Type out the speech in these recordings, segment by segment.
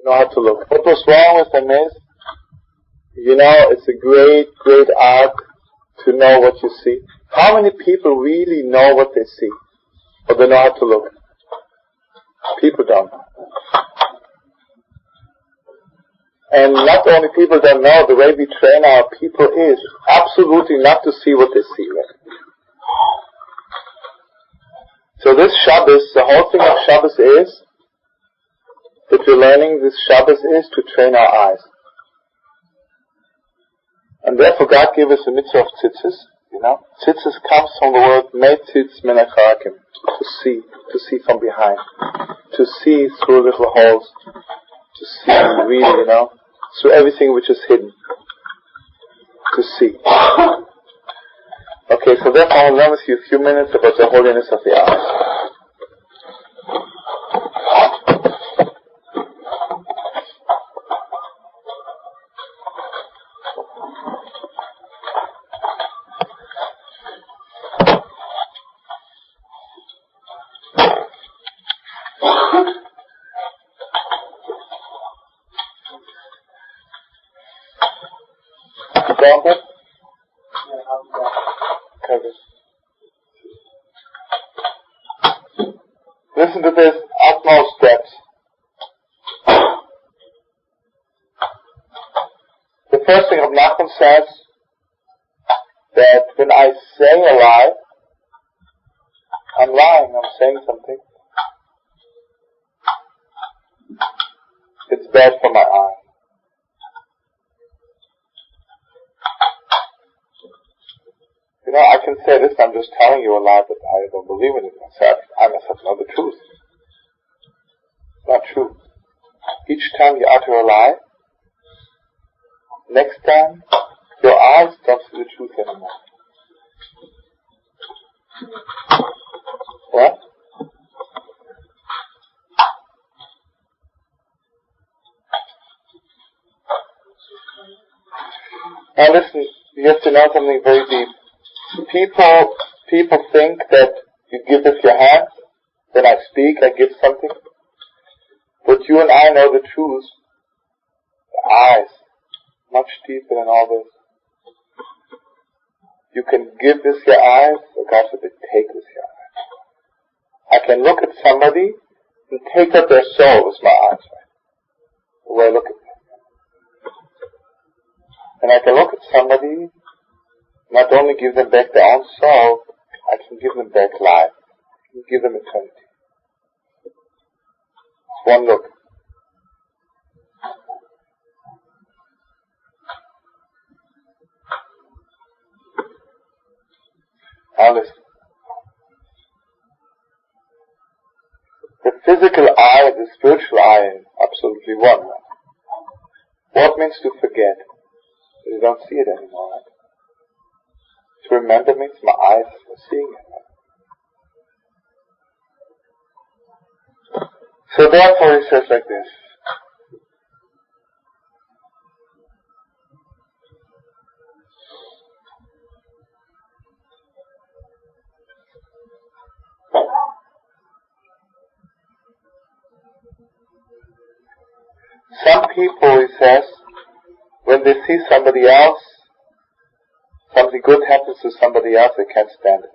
You know how to look. What was wrong with them is, it's a great, great art to know what you see. How many people really know what they see? Or they know how to look? People don't know. And not only people don't know, the way we train our people is absolutely not to see what they see. Right? So this Shabbos, the whole thing of Shabbos is, that we're learning this Shabbos is to train our eyes. And therefore God gave us a mitzvah of tzitzis, Tzitzis comes from the word metzitz menacharakim, to see from behind, to see through little holes, to see really, through everything which is hidden, to see. Okay, so therefore I'll learn with you a few minutes about the holiness of the eyes. Listen to this utmost steps. The first thing Reb Nachman says, that when I say a lie, I'm lying, I'm saying something. It's bad for my eye. I can say this, I'm just telling you a lie, but I don't believe in it myself. I myself know the truth. It's not true. Each time you utter a lie, next time, your eyes don't see the truth anymore. What? Now listen, you have to know something very deep. People think that you give with your hands. When I speak, I give something. But you and I know the truth. The eyes, much deeper than all this. You can give with your eyes, or God forbid, take with your eyes. I can look at somebody and take out their soul with my eyes. Right? The way I look at them. And I can look at somebody, not only give them back their own soul, I can give them back life. I can give them eternity. It's one look. Now listen. The physical eye and the spiritual eye are absolutely one. What means to forget? You don't see it anymore, right? To remember means my eyes are seeing it. So therefore he says like this. Some people, he says, when they see somebody else, something good happens to somebody else, they can't stand it.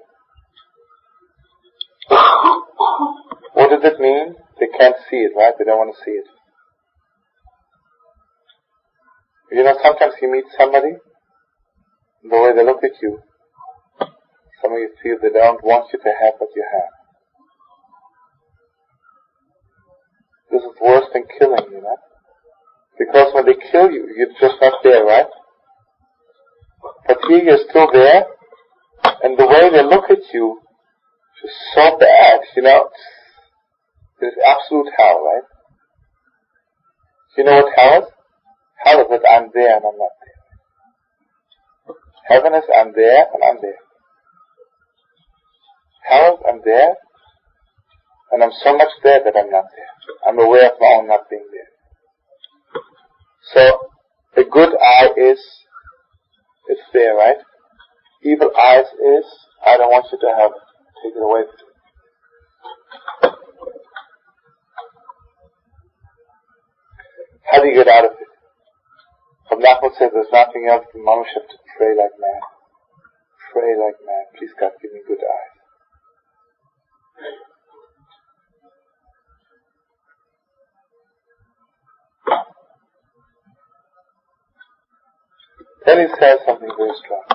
What does it mean? They can't see it, right? They don't want to see it. Sometimes you meet somebody, and the way they look at you, some of you feel they don't want you to have what you have. This is worse than killing, Because when they kill you, you're just not there, right? But here you're still there, and the way they look at you is so bad, It's absolute hell, right? You know what hell is? Hell is that I'm there and I'm not there. Heaven is I'm there and I'm there. Hell is I'm there and I'm so much there that I'm not there. I'm aware of my own not being there. So, a good eye is, it's there, right? Evil eyes is, I don't want you to have it. Take it away from you. How do you get out of it? Reb Nachman says there's nothing else than Moshav to pray like mad. Pray like mad. Please God, give me good eyes. Then he says something very strong.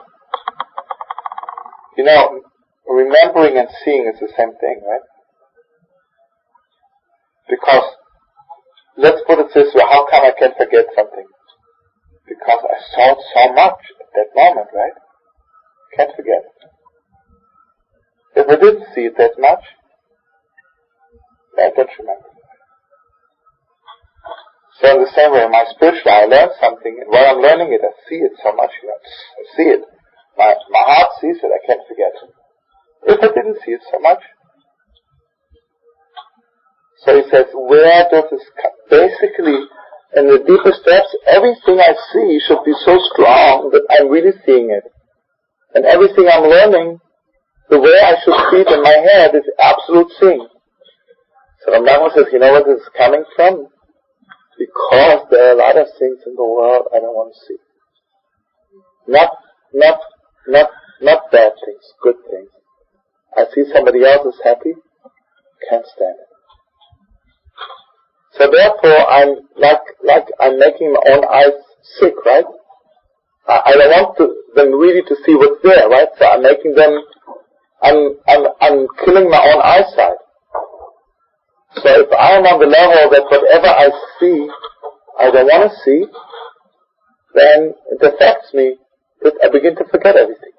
You know, remembering and seeing is the same thing, right? Because, let's put it this way, how come I can forget something? Because I saw it so much at that moment, right? Can't forget it. If I didn't see it that much, I don't remember. So in the same way, in my spiritual, I learn something, and while I'm learning it, I see it so much, I see it. My heart sees it, I can't forget it. If I didn't see it so much. So he says, where does this come? Basically, in the deeper steps, everything I see should be so strong that I'm really seeing it. And everything I'm learning, the way I should see it in my head is absolute seeing. So the Bible says, you know where this is coming from? Because there are a lot of things in the world I don't want to see. Not bad things, good things. I see somebody else is happy, can't stand it. So therefore, I'm I'm making my own eyes sick, right? I don't want them really to see what's there, right? So I'm making them, I'm killing my own eyesight. So if I'm on the level that whatever I see, I don't want to see, then it affects me that I begin to forget everything.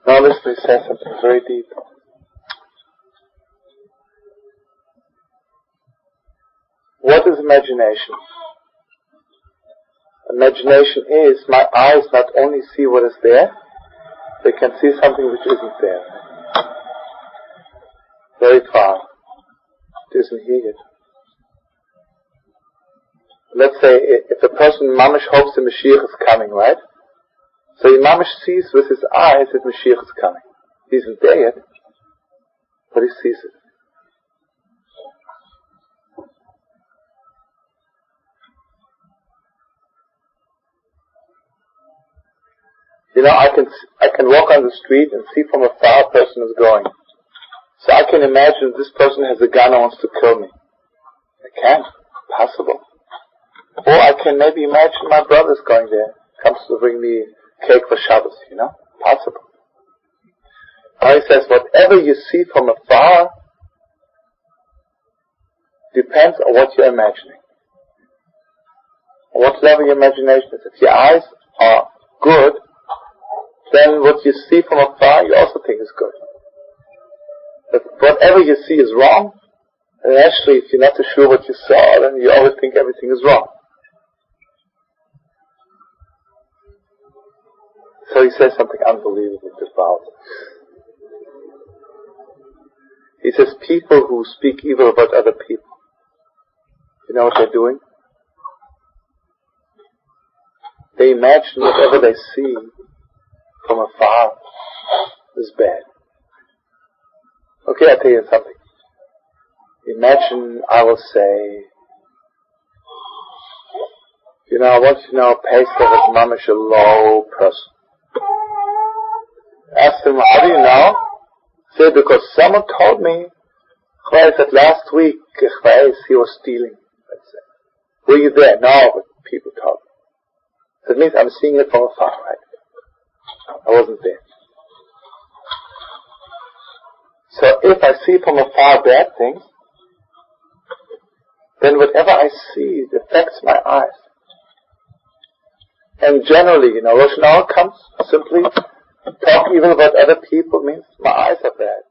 Now listen, he says something very deep. What is imagination? Imagination is my eyes not only see what is there, they can see something which isn't there. Very far. It isn't here yet. Let's say if a person mamish hopes the Mashiach is coming, right? So he mamish sees with his eyes that Mashiach is coming. He isn't there yet, but he sees it. You know, I can walk on the street and see from afar a person is going. So I can imagine this person has a gun and wants to kill me. I can. Possible. Or I can maybe imagine my brother's going there. Comes to bring me cake for Shabbos, you know? Possible. Now he says, whatever you see from afar depends on what you're imagining. On what level your imagination is. If your eyes are good, then what you see from afar you also think is good. But whatever you see is wrong, and actually if you're not too sure what you saw, then you always think everything is wrong. So he says something unbelievable about it. He says people who speak evil about other people, you know what they're doing? They imagine whatever they see from afar is bad. Okay, I'll tell you something. Imagine I will say, you know, I want you to know Pesach is mamish a low person. Ask him, how do you know? Say, because someone told me, that last week, he was stealing. Let's say. Were you there? No, but people told me. So it means I'm seeing it from afar, right? I wasn't there. So if I see from afar bad things, then whatever I see affects my eyes. And generally, you know, Rosh Hashanah comes simply talk evil about other people means my eyes are bad.